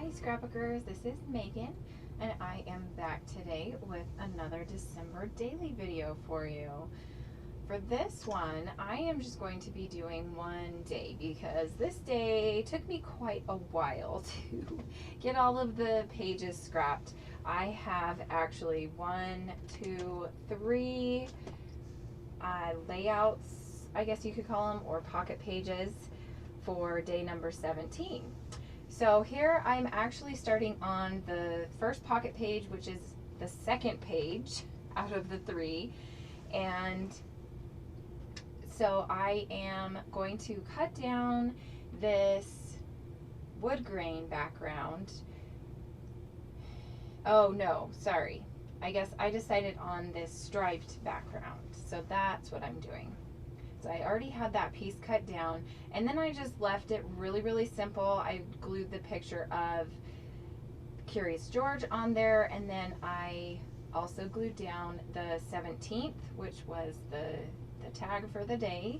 Hi scrapbookers, this is Megan and I am back today with another December daily video for you. For this one, I am just going to be doing one day because this day took me quite a while to get all of the pages scrapped. I have actually 1, 2, 3 layouts, I guess you could call them, or pocket pages for day number 17. So here I'm actually starting on the first pocket page, which is the second page out of the 3. And so I am going to cut down this wood grain background. Oh no, sorry. I guess I decided on this striped background. So that's what I'm doing. So I already had that piece cut down, and then I just left it really simple. I glued the picture of Curious George on there, and then I also glued down the 17th, which was the tag for the day.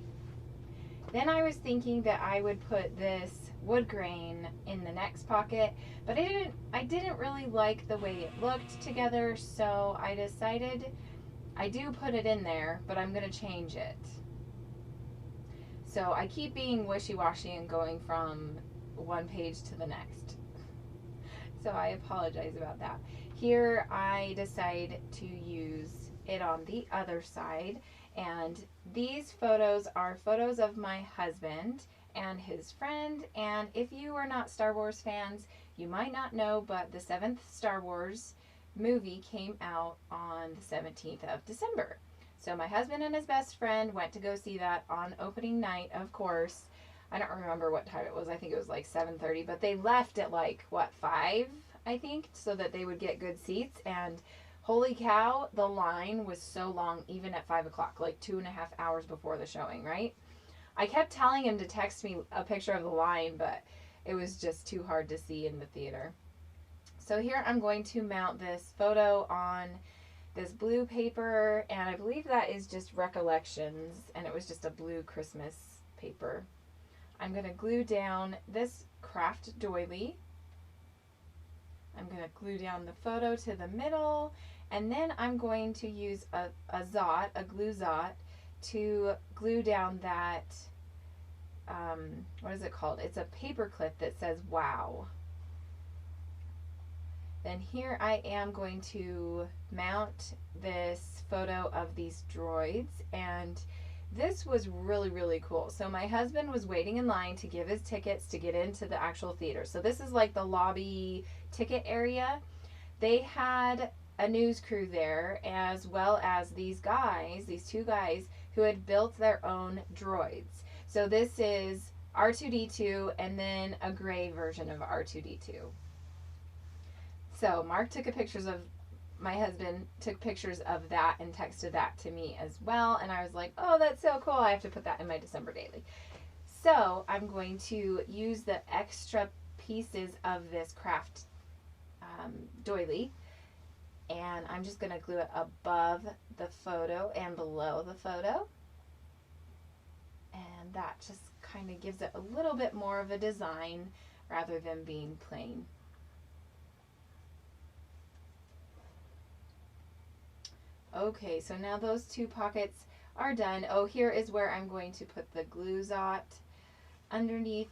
Then I was thinking that I would put this wood grain in the next pocket, but I didn't really like the way it looked together, so I decided I do put it in there, but I'm going to change it. So I keep being wishy-washy and going from one page to the next. So I apologize about that. Here I decide to use it on the other side, and these photos are photos of my husband and his friend. And if you are not Star Wars fans, you might not know, but the 7th Star Wars movie came out on the 17th of December. So my husband and his best friend went to go see that on opening night, of course. I don't remember what time it was. I think it was like 7:30, but they left at like, what, 5, I think, so that they would get good seats. And holy cow, the line was so long, even at 5 o'clock, like 2.5 hours before the showing, right? I kept telling him to text me a picture of the line, but it was just too hard to see in the theater. So here I'm going to mount this photo on this blue paper, and I believe that is just Recollections, and it was just a blue Christmas paper. I'm going to glue down this craft doily. I'm going to glue down the photo to the middle, and then I'm going to use a glue zot, to glue down that, what is it called? It's a paper clip that says wow. Then here I am going to mount this photo of these droids, and this was really cool. So my husband was waiting in line to give his tickets to get into the actual theater. So this is like the lobby ticket area. They had a news crew there, as well as these two guys who had built their own droids. So this is R2-D2 and then a gray version of R2-D2. So Mark took my husband took pictures of that and texted that to me as well. And I was like, oh, that's so cool. I have to put that in my December daily. So I'm going to use the extra pieces of this craft doily. And I'm just going to glue it above the photo and below the photo. And that just kind of gives it a little bit more of a design rather than being plain. Okay, so now those 2 pockets are done. Oh, here is where I'm going to put the glue zot underneath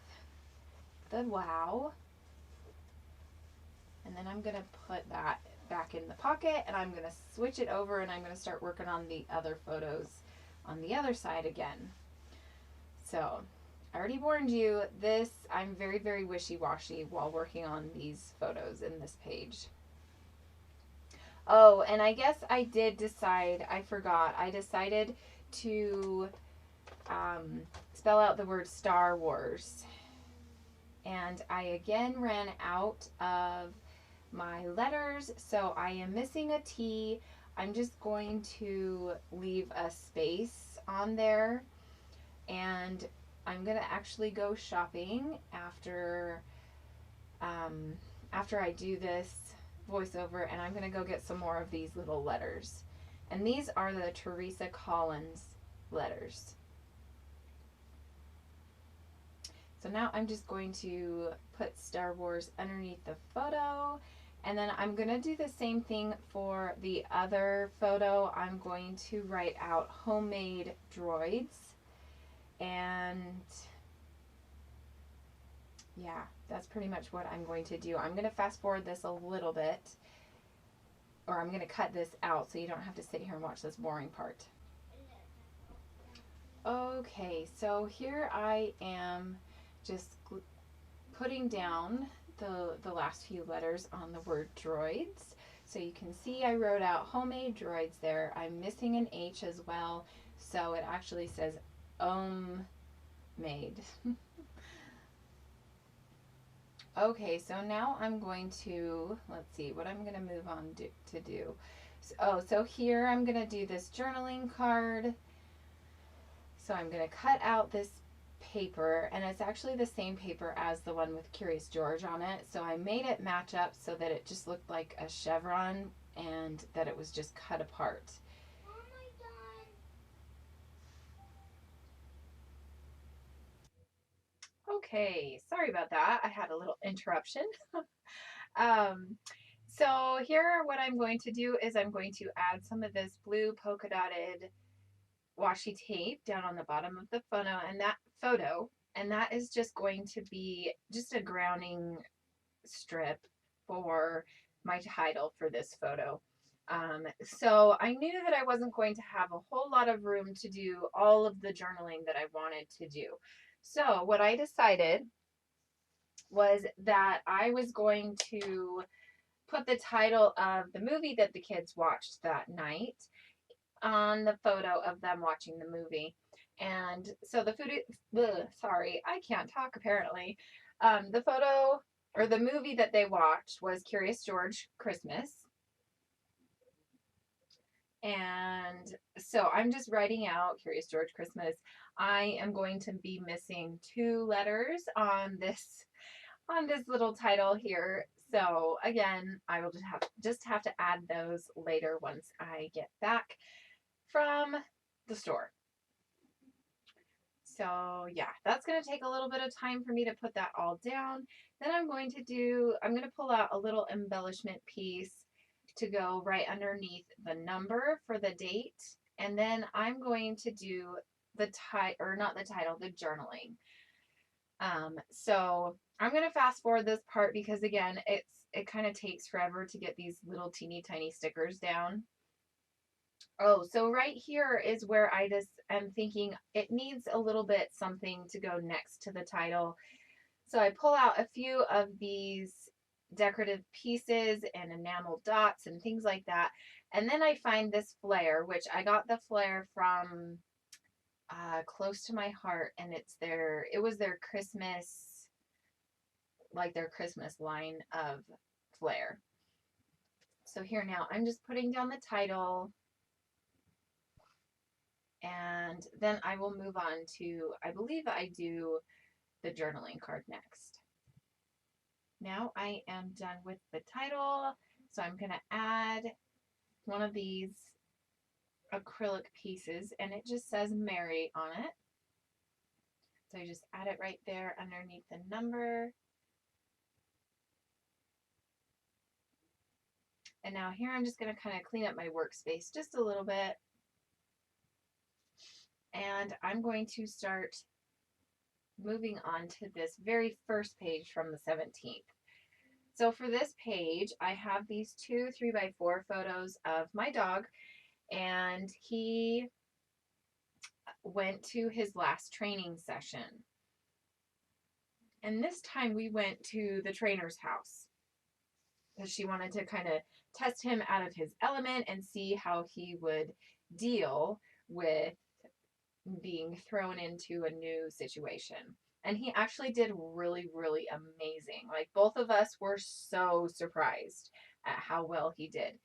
the wow. And then I'm going to put that back in the pocket, and I'm going to switch it over, and I'm going to start working on the other photos on the other side again. So I already warned you, I'm very wishy-washy while working on these photos in this page. Oh, and I guess I did decide, I forgot, I decided to spell out the word Star Wars. And I again ran out of my letters, so I am missing a T. I'm just going to leave a space on there, and I'm going to actually go shopping after I do this voiceover, and I'm going to go get some more of these little letters. And these are the Teresa Collins letters. So now I'm just going to put Star Wars underneath the photo. And then I'm going to do the same thing for the other photo. I'm going to write out homemade droids. And yeah, that's pretty much what I'm going to do. I'm going to fast forward this a little bit. Or I'm going to cut this out so you don't have to sit here and watch this boring part. Okay, so here I am just putting down the last few letters on the word droids. So you can see I wrote out homemade droids there. I'm missing an H as well, so it actually says made. Okay, so now I'm going to, let's see, what I'm going to move on to do. So here I'm going to do this journaling card. So I'm going to cut out this paper, and it's actually the same paper as the one with Curious George on it. So I made it match up so that it just looked like a chevron and that it was just cut apart. Oh my God. Okay, sorry about that. I had a little interruption. So here what I'm going to do is I'm going to add some of this blue polka dotted washi tape down on the bottom of the photo, and that is just going to be just a grounding strip for my title for this photo. So I knew that I wasn't going to have a whole lot of room to do all of the journaling that I wanted to do. So what I decided was that I was going to put the title of the movie that the kids watched that night on the photo of them watching the movie. And so sorry, I can't talk apparently. The photo or the movie that they watched was Curious George Christmas. And so I'm just writing out Curious George Christmas. I am going to be missing 2 letters on this little title here. So again, I will just have to add those later once I get back from the store. So yeah, that's going to take a little bit of time for me to put that all down. Then I'm going to pull out a little embellishment piece to go right underneath the number for the date. And then I'm going to do the the journaling. So I'm going to fast forward this part because again, it kind of takes forever to get these little teeny tiny stickers down. Oh, so right here is where I just am thinking it needs a little bit something to go next to the title. So I pull out a few of these decorative pieces and enamel dots and things like that. And then I find this flare, which I got the flare from Close to My Heart, and it was their Christmas, like their Christmas line of flare. So here now, I'm just putting down the title, and then I will move on to, I believe I do the journaling card next. Now I am done with the title, so I'm going to add one of these acrylic pieces, and it just says Mary on it. So you just add it right there underneath the number. And now here I'm just going to kind of clean up my workspace just a little bit. And I'm going to start moving on to this very first page from the 17th. So for this page, I have these 2 3x4 photos of my dog, and he went to his last training session. And this time we went to the trainer's house because she wanted to kind of test him out of his element and see how he would deal with being thrown into a new situation. And he actually did really, really amazing. Like, both of us were so surprised at how well he did.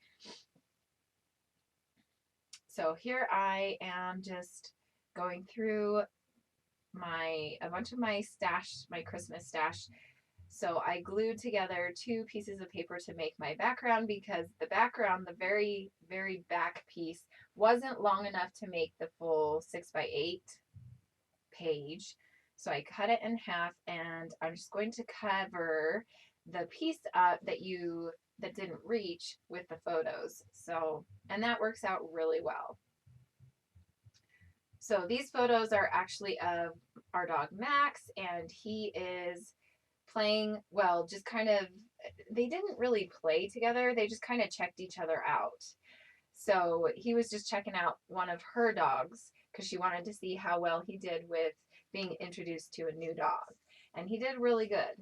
So here I am just going through a bunch of my stash, my Christmas stash. So I glued together 2 pieces of paper to make my background because the background, the very, very back piece, wasn't long enough to make the full 6x8 page. So I cut it in half, and I'm just going to cover the piece up that didn't reach with the photos. So, and that works out really well. So these photos are actually of our dog Max, and he is playing, well, just kind of, they didn't really play together. They just kind of checked each other out. So he was just checking out one of her dogs because she wanted to see how well he did with being introduced to a new dog. And he did really good.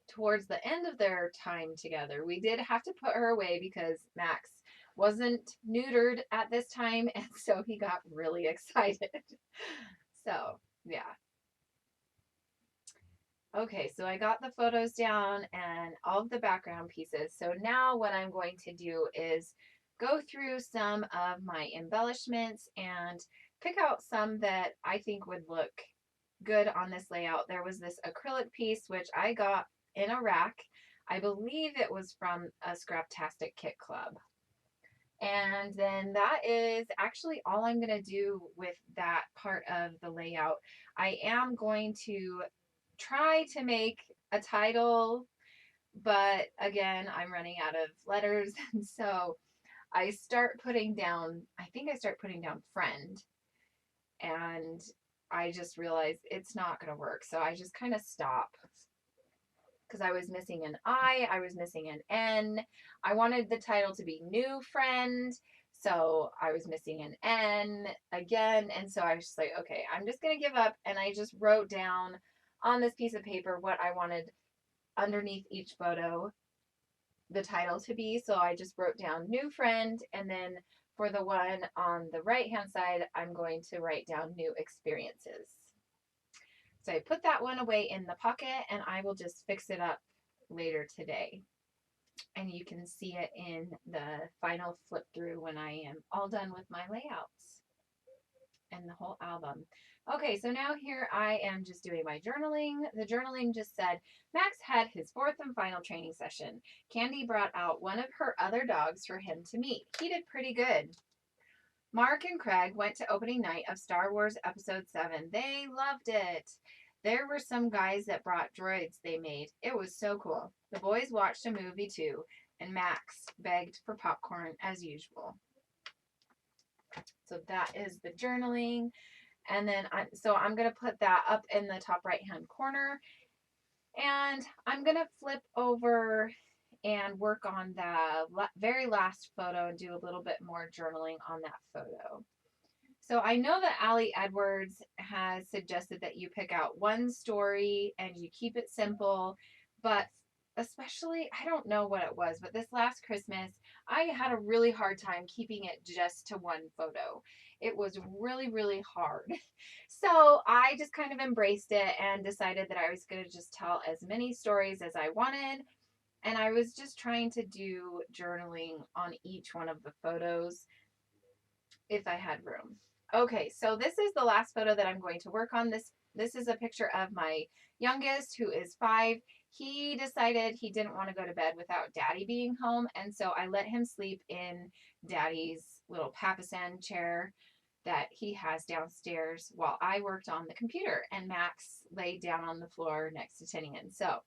Towards the end of their time together, we did have to put her away because Max wasn't neutered at this time, and so he got really excited. So, yeah. Okay, so I got the photos down and all of the background pieces. So now what I'm going to do is go through some of my embellishments and pick out some that I think would look good on this layout. There was this acrylic piece, which I got in a rack. I believe it was from a Scraptastic Kit Club. And then that is actually all I'm going to do with that part of the layout. I am going to try to make a title, but again, I'm running out of letters. And so I start putting down, I think I start putting down friend. And I just realized it's not going to work. So I just kind of stop because I was missing an I was missing an N. I wanted the title to be New Friend, so I was missing an N again. And so I was just like, okay, I'm just going to give up. And I just wrote down on this piece of paper what I wanted underneath each photo the title to be. So I just wrote down New Friend, and then for the one on the right hand side, I'm going to write down New Experiences. So I put that one away in the pocket, and I will just fix it up later today. And you can see it in the final flip through when I am all done with my layouts and the whole album. Okay, so now here I am just doing my journaling. The journaling just said, Max had his fourth and final training session. Candy brought out one of her other dogs for him to meet. He did pretty good. Mark and Craig went to opening night of Star Wars Episode 7. They loved it. There were some guys that brought droids they made. It was so cool. The boys watched a movie too, and Max begged for popcorn as usual. So that is the journaling. And then I'm going to put that up in the top right hand corner. And I'm going to flip over and work on the very last photo and do a little bit more journaling on that photo. So I know that Allie Edwards has suggested that you pick out one story and you keep it simple, but especially, I don't know what it was, but this last Christmas, I had a really hard time keeping it just to one photo. It was really, really hard. So I just kind of embraced it and decided that I was going to just tell as many stories as I wanted. And I was just trying to do journaling on each one of the photos if I had room. Okay, so this is the last photo that I'm going to work on. This is a picture of my youngest, who is 5. He decided he didn't want to go to bed without Daddy being home, and so I let him sleep in Daddy's little papasan chair that he has downstairs while I worked on the computer, and Max laid down on the floor next to Tinian. So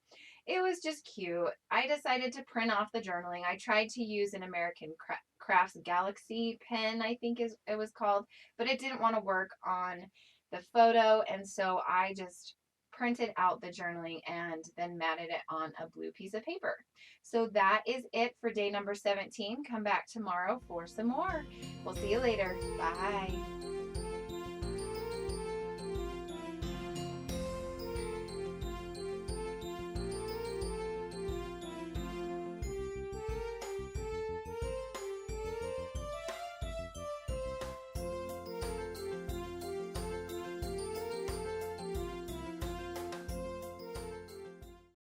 it was just cute. I decided to print off the journaling. I tried to use an American Crafts Galaxy pen, I think it was called, but it didn't want to work on the photo, and so I just printed out the journaling and then matted it on a blue piece of paper. So that is it for day number 17. Come back tomorrow for some more. We'll see you later. Bye.